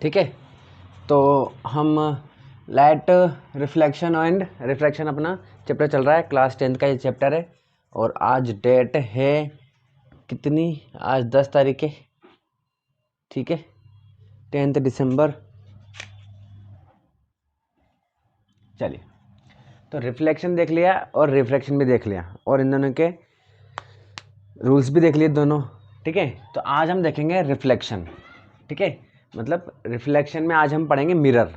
ठीक है। तो हम लाइट रिफ्लेक्शन एंड रिफ्रैक्शन अपना चैप्टर चल रहा है, क्लास 10th का ये चैप्टर है। और आज डेट है कितनी, आज 10 तारीख है, ठीक है, 10 दिसंबर। चलिए, तो रिफ्लेक्शन देख लिया और रिफ्रैक्शन भी देख लिया और इन दोनों के रूल्स भी देख लिए दोनों, ठीक है। तो आज हम देखेंगे रिफ्लेक्शन, ठीक है। मतलब रिफ्लेक्शन में आज हम पढ़ेंगे मिरर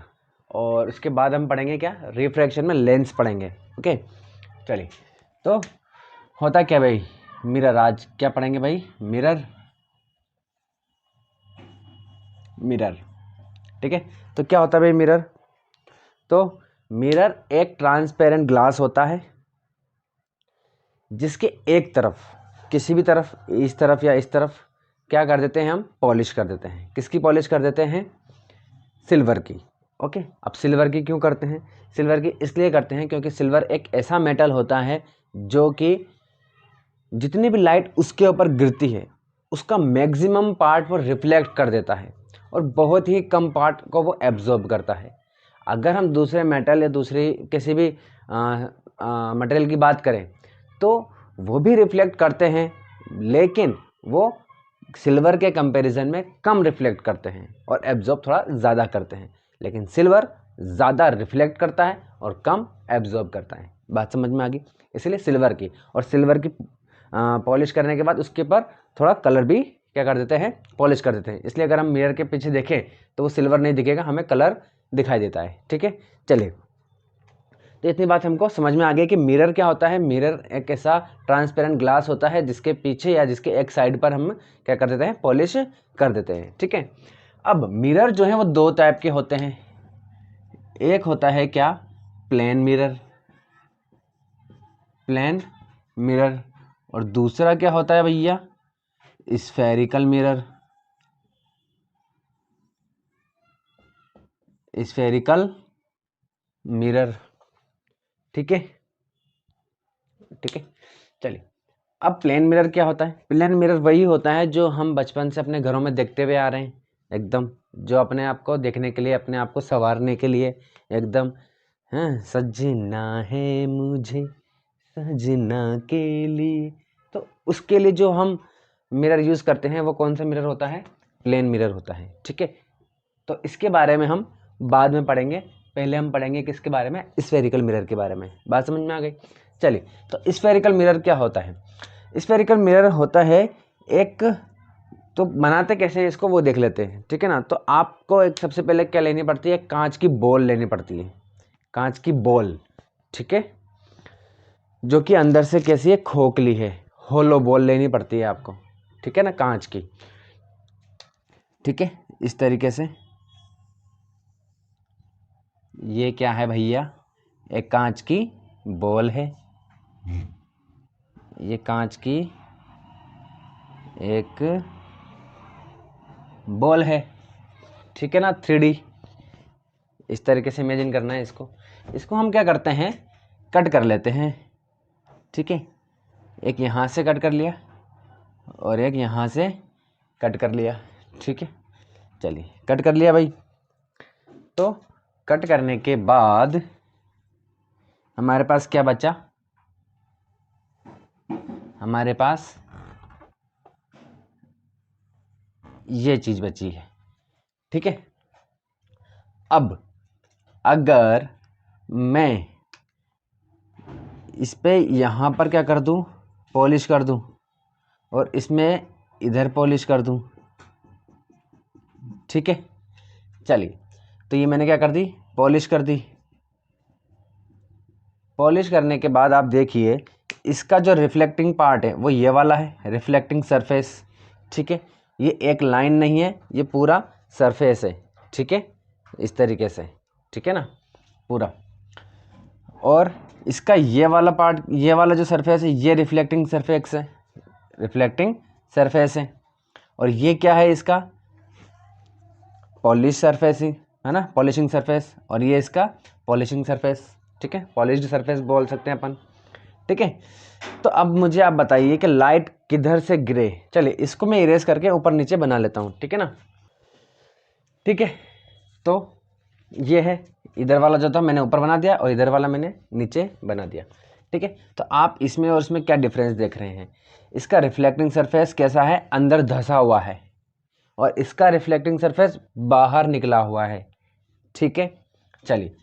और उसके बाद हम पढ़ेंगे क्या, रिफ्रैक्शन में लेंस पढ़ेंगे, ओके। चलिए, तो होता क्या भाई मिरर, आज क्या पढ़ेंगे भाई, मिरर, मिरर, ठीक है। तो क्या होता है भाई मिरर, तो मिरर एक ट्रांसपेरेंट ग्लास होता है जिसके एक तरफ, किसी भी तरफ, इस तरफ या इस तरफ, क्या कर देते हैं हम, पॉलिश कर देते हैं। किसकी पॉलिश कर देते हैं, सिल्वर की, ओके। अब सिल्वर की क्यों करते हैं, सिल्वर की इसलिए करते हैं क्योंकि सिल्वर एक ऐसा मेटल होता है जो कि जितनी भी लाइट उसके ऊपर गिरती है उसका मैक्सिमम पार्ट वो रिफ्लेक्ट कर देता है और बहुत ही कम पार्ट को वो एब्जॉर्ब करता है। अगर हम दूसरे मेटल या दूसरी किसी भी मटेरियल की बात करें तो वो भी रिफ्लेक्ट करते हैं, लेकिन वो सिल्वर के कंपैरिजन में कम रिफ्लेक्ट करते हैं और एब्जॉर्ब थोड़ा ज़्यादा करते हैं। लेकिन सिल्वर ज़्यादा रिफ्लेक्ट करता है और कम एब्जॉर्ब करता है। बात समझ में आ गई, इसलिए सिल्वर की, और सिल्वर की पॉलिश करने के बाद उसके ऊपर थोड़ा कलर भी क्या कर देते हैं, पॉलिश कर देते हैं। इसलिए अगर हम मिरर के पीछे देखें तो वो सिल्वर नहीं दिखेगा, हमें कलर दिखाई देता है, ठीक है। चलिए, तो इतनी बात हमको समझ में आ गई कि मिरर क्या होता है। मिरर एक ऐसा ट्रांसपेरेंट ग्लास होता है जिसके पीछे या जिसके एक साइड पर हम क्या कर देते हैं, पॉलिश कर देते हैं, ठीक है। अब मिरर जो है वो दो टाइप के होते हैं, एक होता है क्या, प्लेन मिरर, प्लेन मिरर, और दूसरा क्या होता है भैया, स्फेरिकल मिरर, स्फेरिकल मिरर, ठीक है, ठीक है। चलिए, अब प्लेन मिरर क्या होता है, प्लेन मिरर वही होता है जो हम बचपन से अपने घरों में देखते हुए आ रहे हैं, एकदम जो अपने आप को देखने के लिए, अपने आप को संवारने के लिए, एकदम, हाँ, सजना है मुझे सजना के लिए, तो उसके लिए जो हम मिरर यूज़ करते हैं वो कौन सा मिरर होता है, प्लेन मिरर होता है, ठीक है। तो इसके बारे में हम बाद में पढ़ेंगे, पहले हम पढ़ेंगे किसके बारे में, स्फेरिकल मिरर के बारे में। बात समझ में आ गई। चलिए, तो स्फेरिकल मिरर क्या होता है, स्फेरिकल मिरर होता है एक, तो बनाते कैसे हैं इसको वो देख लेते हैं, ठीक है ना। तो आपको एक सबसे पहले क्या लेनी पड़ती है, कांच की बॉल लेनी पड़ती है, कांच की बॉल, ठीक है, जो कि अंदर से कैसी है, खोखली है, होलो बॉल लेनी पड़ती है आपको, ठीक है ना, कांच की, ठीक है। इस तरीके से ये क्या है भैया, एक कांच की बॉल है, ये कांच की एक बॉल है, ठीक है ना, 3D इस तरीके से इमेजिन करना है इसको। इसको हम क्या करते हैं, कट कर लेते हैं, ठीक है। एक यहाँ से कट कर लिया और एक यहाँ से कट कर लिया, ठीक है। चलिए, कट कर लिया भाई। तो कट करने के बाद हमारे पास क्या बचा, हमारे पास ये चीज़ बची है, ठीक है। अब अगर मैं इस पे यहाँ पर क्या कर दूँ, पॉलिश कर दूँ और इसमें इधर पॉलिश कर दूँ, ठीक है। चलिए, तो ये मैंने क्या कर दी, पॉलिश कर दी। पॉलिश करने के बाद आप देखिए इसका जो रिफ्लेक्टिंग पार्ट है वो ये वाला है, रिफ्लेक्टिंग सरफेस, ठीक है। ये एक लाइन नहीं है, ये पूरा सरफेस है, ठीक है, इस तरीके से, ठीक है ना, पूरा। और इसका ये वाला पार्ट, ये वाला जो सरफेस है ये रिफ्लेक्टिंग सरफेस है, रिफ्लेक्टिंग सरफेस है। और ये क्या है, इसका पॉलिश सरफेस ही है ना, पॉलिशिंग सरफेस, और ये इसका पॉलिशिंग सरफेस, ठीक है, पॉलिश्ड सरफेस बोल सकते हैं अपन, ठीक है। तो अब मुझे आप बताइए कि लाइट किधर से गिरे। चलिए, इसको मैं इरेज करके ऊपर नीचे बना लेता हूँ, ठीक है ना, ठीक है। तो ये है, इधर वाला जो था मैंने ऊपर बना दिया और इधर वाला मैंने नीचे बना दिया, ठीक है। तो आप इसमें और इसमें क्या डिफरेंस देख रहे हैं, इसका रिफ्लेक्टिंग सरफेस कैसा है, अंदर धंसा हुआ है, और इसका रिफ्लेक्टिंग सरफेस बाहर निकला हुआ है, ठीक है। चलिए,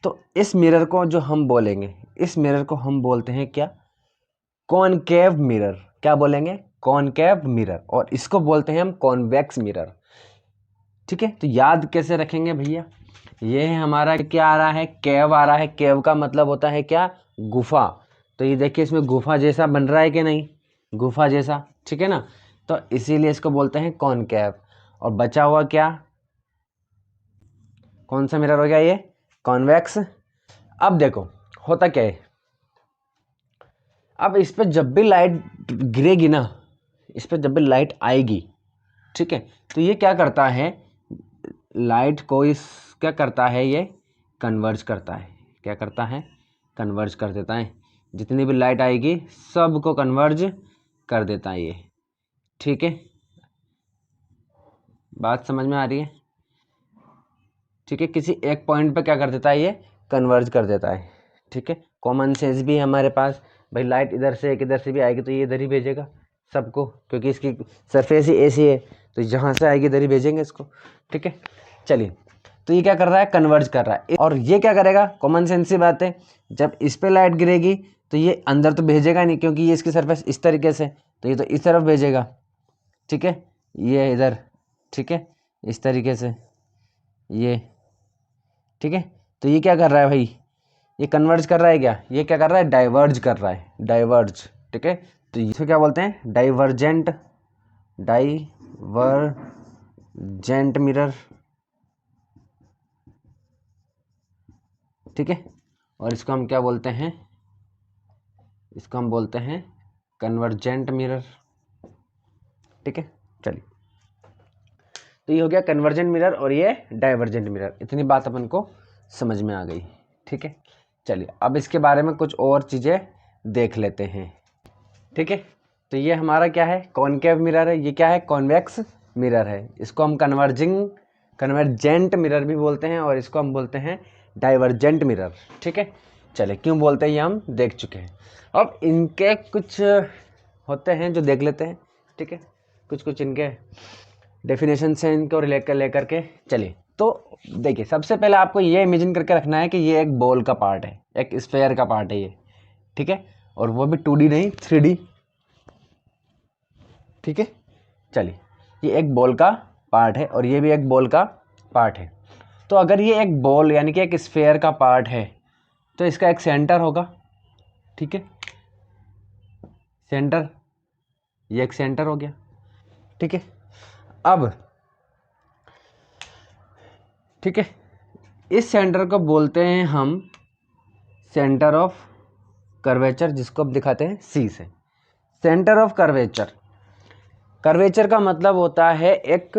तो इस मिरर को जो हम बोलेंगे, इस मिरर को हम बोलते हैं क्या, कॉनकेव मिरर। क्या बोलेंगे, कॉनकेव मिरर। और इसको बोलते हैं हम कॉन्वेक्स मिरर, ठीक है। तो याद कैसे रखेंगे भैया, ये है हमारा क्या आ रहा है, केव आ रहा है। केव का मतलब होता है क्या, गुफा। तो ये देखिए इसमें गुफा जैसा बन रहा है कि नहीं, गुफा जैसा, ठीक है ना। तो इसीलिए इसको बोलते हैं कॉनकेव। और बचा हुआ क्या, कौन सा मिरर हो गया, ये कॉन्वेक्स। अब देखो होता क्या है, अब इस पर जब भी लाइट गिरेगी ना, इस पर जब भी लाइट आएगी, ठीक है, तो ये क्या करता है, लाइट को इस क्या करता है, ये कन्वर्ज करता है। क्या करता है, कन्वर्ज कर देता है। जितनी भी लाइट आएगी सबको कन्वर्ज कर देता है ये, ठीक है। बात समझ में आ रही है, ठीक है। किसी एक पॉइंट पे क्या कर देता है, ये कन्वर्ज कर देता है, ठीक है। कॉमन सेंस भी है हमारे पास, भाई लाइट इधर से एक इधर से भी आएगी तो ये इधर ही भेजेगा सबको, क्योंकि इसकी सरफेस ही ऐसी है, तो जहाँ से आएगी इधर ही भेजेंगे इसको, ठीक है। चलिए, तो ये क्या कर रहा है, कन्वर्ज कर रहा है। और ये क्या करेगा, कॉमन सेंस की बात है, जब इस पर लाइट गिरेगी तो ये अंदर तो भेजेगा नहीं, क्योंकि ये इसकी सरफेस इस तरीके से, तो ये तो इस तरफ भेजेगा, ठीक है, ये इधर, ठीक है, इस तरीके से ये, ठीक है। तो ये क्या कर रहा है भाई, ये कन्वर्ज कर रहा है क्या, ये क्या कर रहा है, डाइवर्ज कर रहा है, डाइवर्ज, ठीक है। तो इसे क्या बोलते हैं, डाइवर्जेंट, डाइवर्जेंट मिरर, ठीक है। और इसको हम क्या बोलते हैं, इसको हम बोलते हैं कन्वर्जेंट मिरर, ठीक है। चलिए, तो ये हो गया कन्वर्जेंट मिरर और ये डाइवर्जेंट मिरर। इतनी बात अपन को समझ में आ गई, ठीक है। चलिए, अब इसके बारे में कुछ और चीज़ें देख लेते हैं, ठीक है। तो ये हमारा क्या है, कॉनकेव मिरर है, ये क्या है, कॉन्वेक्स मिरर है। इसको हम कन्वर्जेंट मिरर भी बोलते हैं, और इसको हम बोलते हैं डाइवर्जेंट मिरर, ठीक है। चलिए, क्यों बोलते हैं ये हम देख चुके हैं। अब इनके कुछ होते हैं जो देख लेते हैं, ठीक है। कुछ इनके डेफिनेशन से इनको रिलेट कर लेकर के चलिए। तो देखिए, सबसे पहले आपको ये इमेजिन करके रखना है कि ये एक बॉल का पार्ट है, एक स्फेयर का पार्ट है ये, ठीक है। और वो भी 2D नहीं 3D, ठीक है। चलिए, ये एक बॉल का पार्ट है और ये भी एक बॉल का पार्ट है। तो अगर ये एक बॉल यानी कि एक स्फेयर का पार्ट है, तो इसका एक सेंटर होगा, ठीक है, सेंटर, ये एक सेंटर हो गया, ठीक है। अब ठीक है, इस सेंटर को बोलते हैं हम सेंटर ऑफ कर्वेचर, जिसको अब दिखाते हैं सी से। सेंटर ऑफ कर्वेचर, कर्वेचर का मतलब होता है एक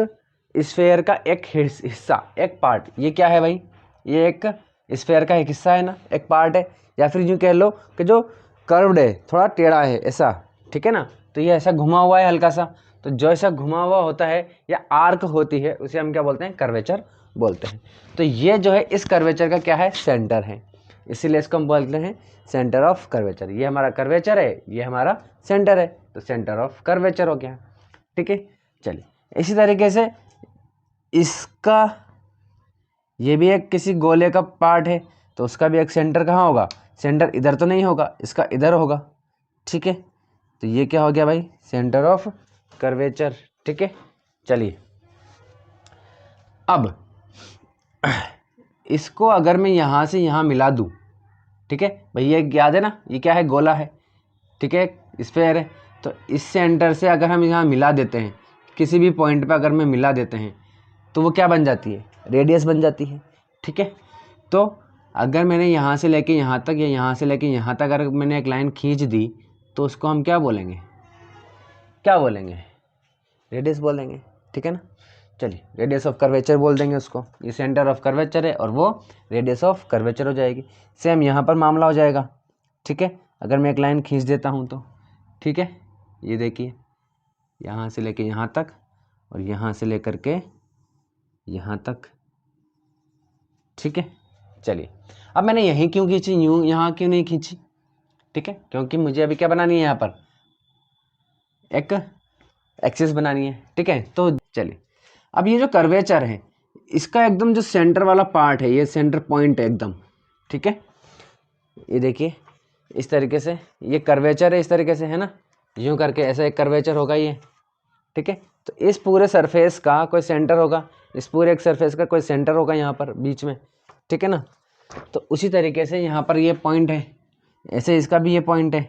स्फेयर का एक हिस्सा, एक पार्ट। ये क्या है भाई, ये एक स्फेयर का एक हिस्सा है ना, एक पार्ट है, या फिर यूँ कह लो कि जो कर्व्ड है, थोड़ा टेढ़ा है ऐसा, ठीक है ना। तो ये ऐसा घुमा हुआ है हल्का सा, तो जो ऐसा घुमा हुआ होता है या आर्क होती है, उसे हम क्या बोलते हैं, कर्वेचर बोलते हैं। तो ये जो है इस कर्वेचर का क्या है, सेंटर है, इसीलिए इसको हम बोलते हैं सेंटर ऑफ कर्वेचर। ये हमारा कर्वेचर है, ये हमारा सेंटर है, तो सेंटर ऑफ कर्वेचर हो गया, ठीक है। चलिए, इसी तरीके से इसका, ये भी एक किसी गोले का पार्ट है, तो उसका भी एक सेंटर कहाँ होगा, सेंटर इधर तो नहीं होगा, इसका इधर होगा, ठीक है। तो ये क्या हो गया भाई, सेंटर ऑफ कर्वेचर, ठीक है। चलिए, अब इसको अगर मैं यहाँ से यहाँ मिला दूँ, ठीक है भाई, ये याद है ना, ये क्या है, गोला है, ठीक है, स्फेयर है। तो इस सेंटर से अगर हम यहाँ मिला देते हैं, किसी भी पॉइंट पे अगर मैं मिला देते हैं, तो वो क्या बन जाती है, रेडियस बन जाती है, ठीक है। तो अगर मैंने यहाँ से लेके यहाँ तक या यहाँ से लेके यहाँ तक अगर मैंने एक लाइन खींच दी, तो उसको हम क्या बोलेंगे, क्या बोलेंगे, रेडियस बोलेंगे, ठीक है ना। चलिए, रेडियस ऑफ कर्वेचर बोल देंगे उसको, ये सेंटर ऑफ कर्वेचर है और वो रेडियस ऑफ कर्वेचर हो जाएगी। सेम यहाँ पर मामला हो जाएगा, ठीक है। अगर मैं एक लाइन खींच देता हूँ तो, ठीक है, ये देखिए, यहाँ से लेके यहाँ तक और यहाँ से लेकर के यहाँ तक, ठीक है। चलिए, अब मैंने यहीं क्यों खींची, यूँ यहाँ क्यों नहीं खींची, ठीक है, क्योंकि मुझे अभी क्या बनानी है, यहाँ पर एक एक्सिस बनानी है, ठीक है। तो चलिए, अब ये जो कर्वेचर है इसका एकदम जो सेंटर वाला पार्ट है, ये सेंटर पॉइंट है एकदम, ठीक है। ये देखिए इस तरीके से ये कर्वेचर है, इस तरीके से है ना, यूं करके ऐसा एक कर्वेचर होगा ये, ठीक है। तो इस पूरे सरफेस का कोई सेंटर होगा, इस पूरे एक सरफेस का कोई सेंटर होगा यहाँ पर बीच में, ठीक है ना। तो उसी तरीके से यहाँ पर ये पॉइंट है, ऐसे इसका भी ये पॉइंट है।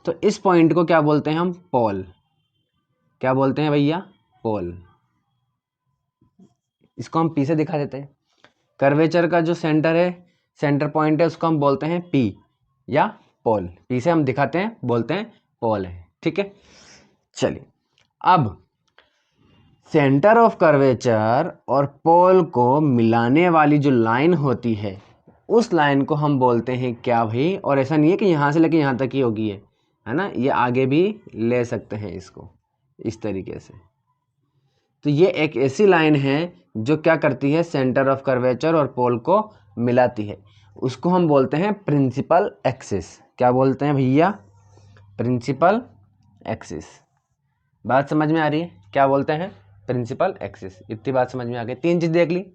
तो इस पॉइंट को क्या बोलते हैं हम, पोल। क्या बोलते हैं भैया, पोल। इसको हम पी से दिखा देते हैं। कर्वेचर का जो सेंटर है, सेंटर पॉइंट है, उसको हम बोलते हैं पी या पोल। पी से हम दिखाते हैं, बोलते हैं पोल है, ठीक है। चलिए, अब सेंटर ऑफ कर्वेचर और पोल को मिलाने वाली जो लाइन होती है, उस लाइन को हम बोलते हैं क्या भाई, और ऐसा नहीं है कि यहाँ से लेके यहाँ तक ही होगी है ना, ये आगे भी ले सकते हैं इसको इस तरीके से। तो ये एक ऐसी लाइन है जो क्या करती है, सेंटर ऑफ कर्वेचर और पोल को मिलाती है, उसको हम बोलते हैं प्रिंसिपल एक्सिस। क्या बोलते हैं भैया, प्रिंसिपल एक्सिस। बात समझ में आ रही है, क्या बोलते हैं, प्रिंसिपल एक्सिस। इतनी बात समझ में आ गई, 3 चीज देख ली।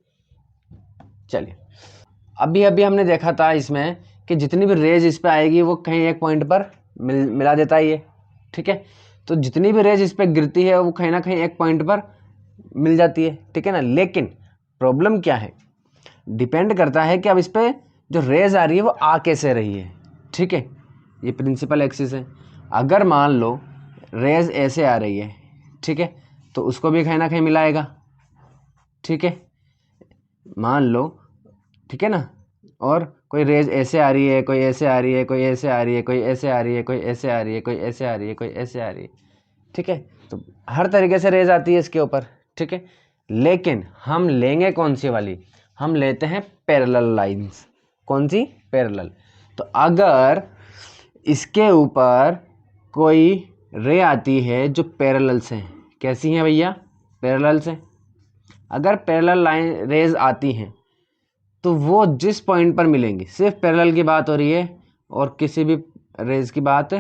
चलिए, अभी हमने देखा था इसमें कि जितनी भी रेज इस पे आएगी वो कहीं एक पॉइंट पर मिला देता है ये, ठीक है। तो जितनी भी रेज इस पे गिरती है वो कहीं ना कहीं एक पॉइंट पर मिल जाती है, ठीक है ना। लेकिन प्रॉब्लम क्या है, डिपेंड करता है कि अब इस पे जो रेज आ रही है वो आ कैसे रही है, ठीक है। ये प्रिंसिपल एक्सिस है। अगर मान लो रेज ऐसे आ रही है, ठीक है, तो उसको भी कहीं ना कहीं मिलाएगा, ठीक है, मान लो, ठीक है ना। और कोई रेज ऐसे आ रही है, कोई ऐसे आ रही है, कोई ऐसे आ रही है, कोई ऐसे आ रही है, कोई ऐसे आ रही है, कोई ऐसे आ रही है, कोई ऐसे आ रही है, ठीक है। तो हर तरीके से रेज आती है इसके ऊपर, ठीक है। लेकिन हम लेंगे कौन सी वाली, हम लेते हैं पैरेलल लाइंस। कौन सी, पैरेलल। तो अगर इसके ऊपर कोई रे आती है जो पैरेलल से, कैसी हैं भैया, पैरेलल से, अगर पैरेलल लाइन रेज आती हैं तो वो जिस पॉइंट पर मिलेंगी, सिर्फ पैरेलल की बात हो रही है और किसी भी रेज की बात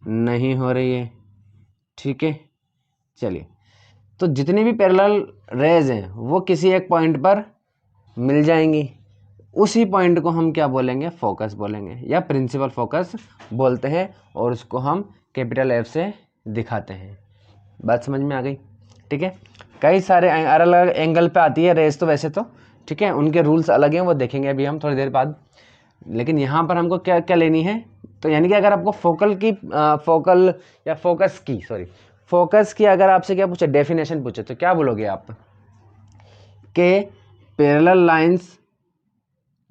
नहीं हो रही है, ठीक है। चलिए, तो जितनी भी पैरेलल रेज हैं वो किसी एक पॉइंट पर मिल जाएंगी, उसी पॉइंट को हम क्या बोलेंगे, फोकस बोलेंगे या प्रिंसिपल फोकस बोलते हैं, और उसको हम कैपिटल एफ से दिखाते हैं। बात समझ में आ गई, ठीक है। कई सारे अलग अलग एंगल पे आती है रेज तो वैसे तो, ठीक है, उनके रूल्स अलग हैं, वो देखेंगे अभी हम थोड़ी देर बाद। लेकिन यहाँ पर हमको क्या क्या लेनी है, तो यानी कि अगर आपको फोकस की अगर आपसे क्या पूछे, डेफिनेशन पूछे, तो क्या बोलोगे आप, कि पैरेलल लाइंस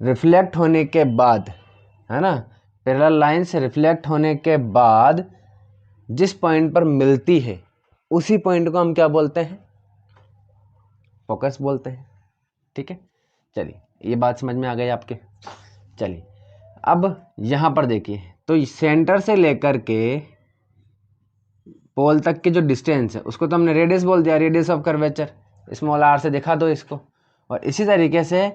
रिफ्लेक्ट होने के बाद, है ना, पैरेलल लाइंस रिफ्लेक्ट होने के बाद जिस पॉइंट पर मिलती है उसी पॉइंट को हम क्या बोलते हैं, फोकस बोलते हैं, ठीक है। चलिए, ये बात समझ में आ गई आपके। चलिए, अब यहाँ पर देखिए, तो सेंटर से लेकर के पोल तक की जो डिस्टेंस है उसको तो हमने रेडियस बोल दिया, radius of curvature, small r से दिखा दो इसको। और इसी तरीके से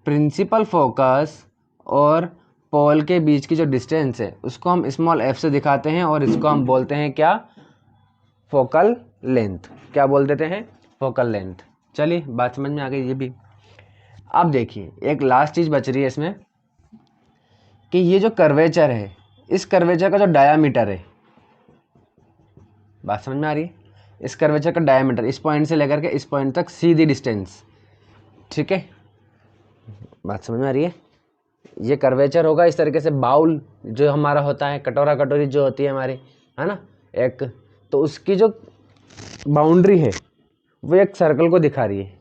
प्रिंसिपल फोकस और पोल के बीच की जो डिस्टेंस है उसको हम स्मॉल एफ से दिखाते हैं, और इसको हम बोलते हैं क्या, फोकल लेंथ। क्या बोल देते हैं, फोकल लेंथ। चलिए, बात समझ में आ गई ये भी। अब देखिए, एक लास्ट चीज बच रही है इसमें, कि ये जो कर्वेचर है, इस कर्वेचर का जो डायामीटर है, बात समझ में आ रही है, इस कर्वेचर का डायामीटर इस पॉइंट से लेकर के इस पॉइंट तक सीधी डिस्टेंस, ठीक है। बात समझ में आ रही है, ये कर्वेचर होगा इस तरीके से, बाउल जो हमारा होता है, कटोरा कटोरी जो होती है हमारी, है ना, एक, तो उसकी जो बाउंड्री है वो एक सर्कल को दिखा रही है,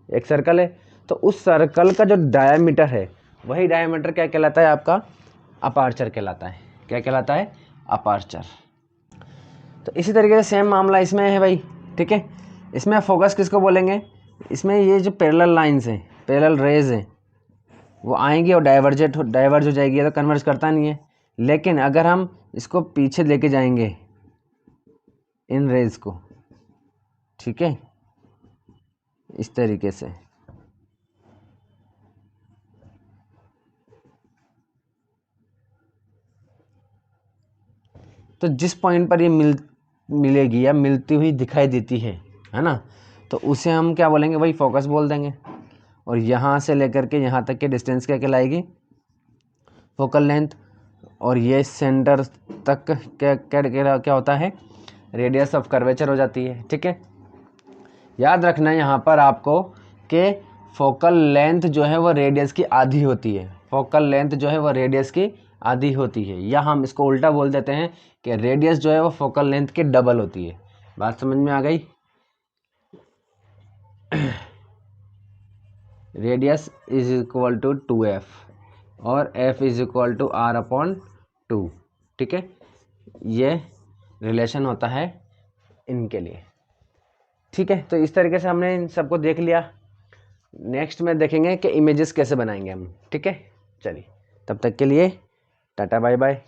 एक सर्कल है, तो उस सर्कल का जो डायामीटर है वही डायामीटर क्या कहलाता है आपका, अपार्चर कहलाता है। क्या कहलाता है, अपार्चर। तो इसी तरीके से सेम मामला इसमें है भाई, ठीक है। इसमें फोकस किसको बोलेंगे, इसमें ये जो पैरेलल लाइंस हैं, पैरेलल रेज हैं, वो आएंगी और डाइवर्ज हो जाएगी, तो कन्वर्ज करता नहीं है। लेकिन अगर हम इसको पीछे लेके जाएंगे इन रेज को, ठीक है, इस तरीके से, तो जिस पॉइंट पर ये मिलेगी या मिलती हुई दिखाई देती है ना, तो उसे हम क्या बोलेंगे, वही फोकस बोल देंगे। और यहाँ से लेकर के यहाँ तक के डिस्टेंस क्या कहलाएगी, फोकल लेंथ। और ये सेंटर तक क्या होता है, रेडियस ऑफ कर्वेचर हो जाती है। ठीक है, याद रखना यहाँ पर आपको कि फोकल लेंथ जो है वो रेडियस की आधी होती है। फोकल लेंथ जो है वो रेडियस की आधी होती है, या हम इसको उल्टा बोल देते हैं कि रेडियस जो है वो फोकल लेंथ के डबल होती है। बात समझ में आ गई। Radius is equal to 2f और f is equal to r/2। ठीक है, ये रिलेशन होता है इनके लिए। ठीक है, तो इस तरीके से हमने इन सबको देख लिया। नेक्स्ट में देखेंगे कि इमेजेस कैसे बनाएंगे हम। ठीक है, चलिए तब तक के लिए टाटा बाय बाय।